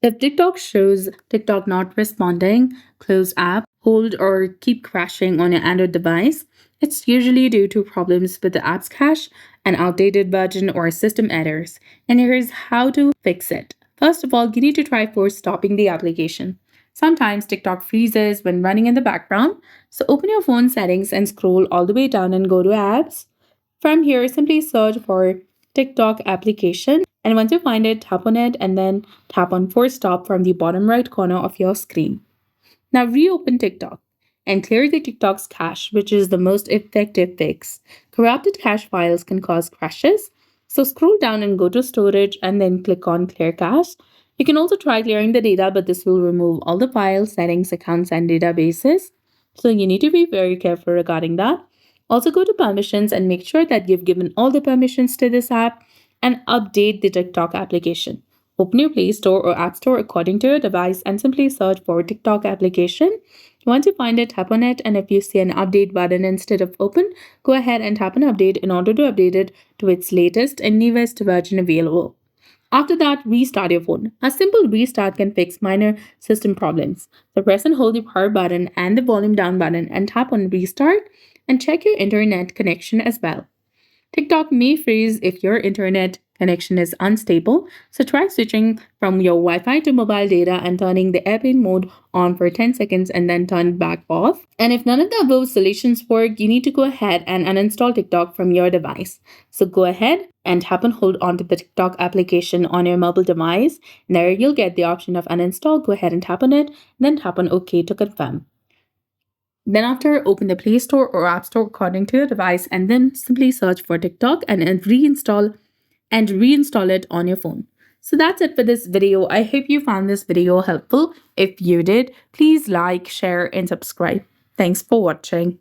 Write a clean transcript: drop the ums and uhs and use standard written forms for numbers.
If TikTok shows TikTok not responding, close app, hold or keep crashing on your Android device, it's usually due to problems with the app's cache, an outdated version, or system errors. And here's how to fix it. First of all, you need to try first stopping the application. Sometimes TikTok freezes when running in the background, so open your phone settings and scroll all the way down and go to apps. From here, simply search for TikTok application, and once you find it, tap on it and then tap on Force Stop from the bottom right corner of your screen. Now reopen TikTok and clear the TikTok's cache, which is the most effective fix. Corrupted cache files can cause crashes, so scroll down and go to storage and then click on clear cache. You can also try clearing the data, but this will remove all the files, settings, accounts, and databases. So you need to be very careful regarding that. Also, go to permissions and make sure that you've given all the permissions to this app and update the TikTok application. Open your Play Store or App Store according to your device and simply search for TikTok application. Once you find it, tap on it, and if you see an update button instead of open, go ahead and tap on update in order to update it to its latest and newest version available. After that, restart your phone. A simple restart can fix minor system problems. So press and hold the power button and the volume down button and tap on restart and check your internet connection as well. TikTok may freeze if your internet connection is unstable, so try switching from your Wi Fi to mobile data and turning the airplane mode on for 10 seconds and then turn it back off. And if none of the above solutions work, you need to go ahead and uninstall TikTok from your device. So go ahead and tap and hold onto the TikTok application on your mobile device. And there you'll get the option of uninstall. Go ahead and tap on it, then tap on OK to confirm. Then after, open the Play Store or App Store according to your device and then simply search for TikTok and then reinstall it on your phone. So that's it for this video. I hope you found this video helpful. If you did, please like, share, and subscribe. Thanks for watching.